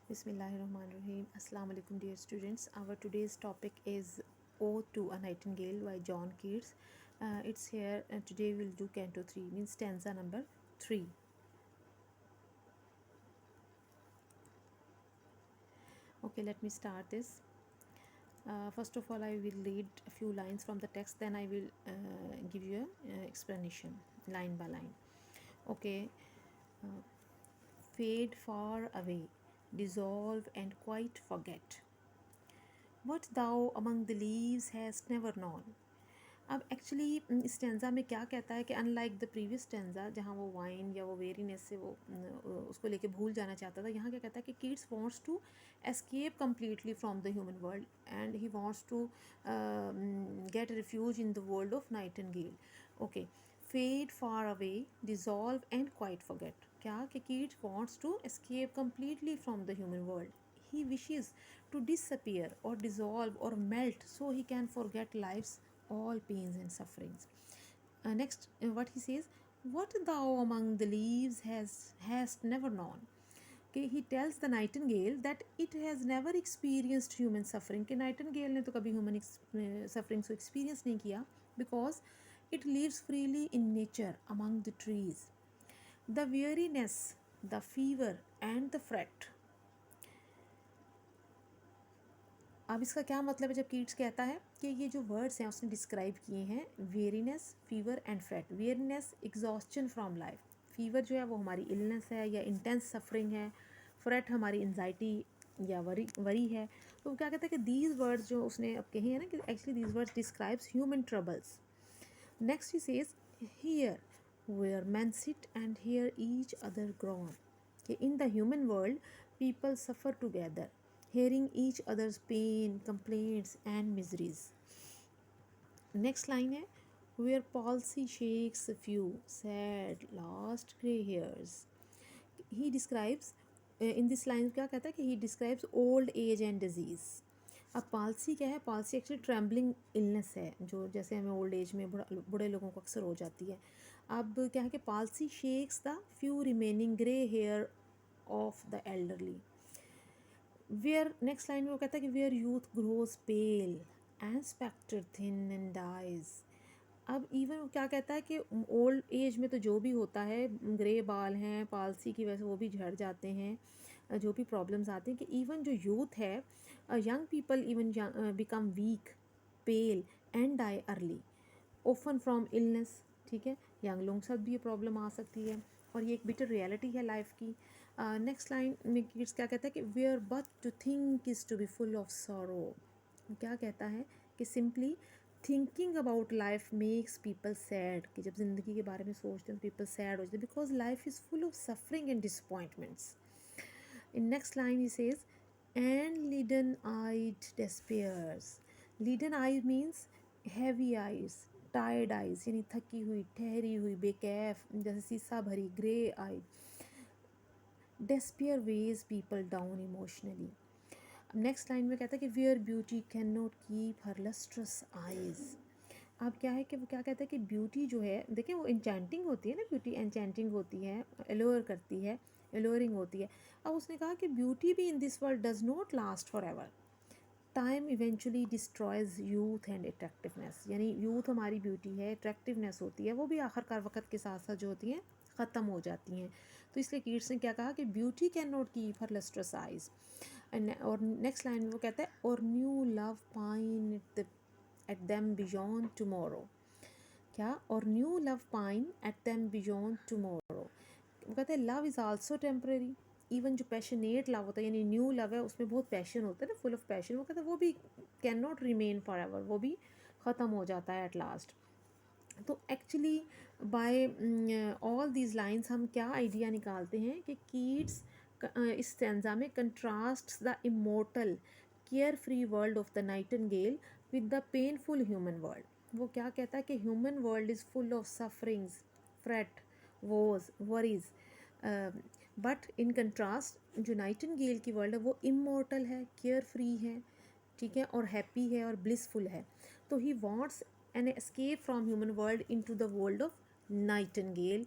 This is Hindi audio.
Bismillahirrahmanirrahim. Assalamu alaikum dear students. Our today's topic is Ode to a Nightingale by John Keats. It's here and today we'll do Canto 3 means stanza number 3. Okay, let me start this. First of all, I will read a few lines from the text, then I will give you an explanation line by line. Okay, fade far away, dissolve and quite forget what thou among the leaves hast never known. अब एक्चुअली स्टेंजा में क्या कहता है कि अनलाइक द प्रीवियस स्टेंजा जहाँ वो वाइन या वो वेरीनेस से वो उसको लेके भूल जाना चाहता था, यहाँ क्या कहता है कि Keats wants to escape completely from the human world and he wants to get refuge in the world of nightingale. Okay, fade far away, dissolve and quite forget. क्या कि Keats wants to escape completely from the human world. He wishes to disappear or dissolve or melt so he can forget life's all pains and sufferings. Next, what he says, what thou among the leaves hast never known. Okay, he tells the nightingale that it has never experienced human suffering. कि nightingale ने तो कभी human suffering को experience नहीं किया because it lives freely in nature among the trees. The weariness, the fever and the fret. अब इसका क्या मतलब है जब कीट्स कहता है कि ये जो वर्ड्स हैं उसने डिस्क्राइब किए हैं weariness, fever and freight. Weariness exhaustion from life, fever जो है वो हमारी इलनेस है या इंटेंस सफरिंग है, फ्रेट हमारी एनजाइटी या वरी है. तो क्या कहता है कि दीज वर्ड्स जो उसने अब कहे हैं ना कि actually these words describes human troubles. Next he says here where man sit and hear each other groan. कि in the human world people suffer together hearing each other's pain, complaints and miseries. Next line है where palsy shakes a few sad lost grey hairs. He describes in this line क्या कहता है कि he describes old age and disease. अब पालसी क्या है? पालसी एक्चुअली ट्रैम्बलिंग इलनेस है जो जैसे हमें ओल्ड एज में बूढ़े लोगों को अक्सर हो जाती है. अब क्या है कि palsy shakes the few remaining grey hair of the elderly. Where next line में वो कहता है कि where youth grows pale and spectre thin and dies. अब इवन वो क्या कहता है कि ओल्ड एज में तो जो भी होता है, ग्रे बाल हैं, पालसी की वजह से वो भी झड़ जाते हैं, जो भी प्रॉब्लम्स आते हैं, कि इवन जो यूथ है, young people even become weak, pale and die early often from illness. ठीक है, यंग लोगों के साथ भी ये प्रॉब्लम आ सकती है और ये एक बिटर रियलिटी है लाइफ की. नेक्स्ट लाइन में किड्स क्या कहता है कि where but to think is to be full of sorrow. क्या कहता है कि simply thinking about life makes people sad. कि जब ज़िंदगी के बारे में सोचते हैं तो पीपल सैड हो जाते हैं because life is full of suffering and disappointments. In next line he says and leaden eyed despairs. Leaden eye means heavy eyes, tired eyes यानी थकी हुई, ठहरी हुई, बेकैफ, जैसे शीशा भरी, grey eye. Despair weighs people down emotionally. Next line में कहता है कि where beauty cannot keep her lustrous eyes. अब क्या है कि वो क्या कहता है कि ब्यूटी जो है, देखें वो एन्चेंटिंग होती है ना, ब्यूटी एन्चेंटिंग होती है, एलोर करती है, एलोरिंग होती है. अब उसने कहा कि ब्यूटी भी in this world does not last for ever. Time eventually destroys youth and attractiveness. यानी यूथ हमारी ब्यूटी है, अट्रैक्टिवनेस होती है, वो भी आखिरकार वक्त के साथ साथ जो होती हैं ख़त्म हो जाती हैं. तो इसलिए कीट्स ने क्या कहा कि beauty cannot keep her lustrous eyes. और नेक्स्ट लाइन में वो कहता है और new love pine at them beyond tomorrow. क्या? और new love pine at them beyond tomorrow. वो कहते हैं love is also temporary. Even जो पैशनेट लव होता है यानी न्यू लव है उसमें बहुत पैशन होता है ना, फुल ऑफ पैशन, वो कहते हैं वो भी can not remain forever, वो भी ख़त्म हो जाता है एट लास्ट. तो actually by all these lines हम क्या आइडिया निकालते हैं कि कीट्स इस स्टेंजा में contrast the immortal carefree world of the nightingale with the painful human world. वो क्या कहता है कि human world is full of sufferings, fret, woes, worries, but in contrast जो नाइटिंगेल की वर्ल्ड है वो इमोर्टल है, केयर फ्री है, ठीक है, और हैप्पी है और ब्लिसफुल है. तो he wants an escape from human world into the world of nightingale.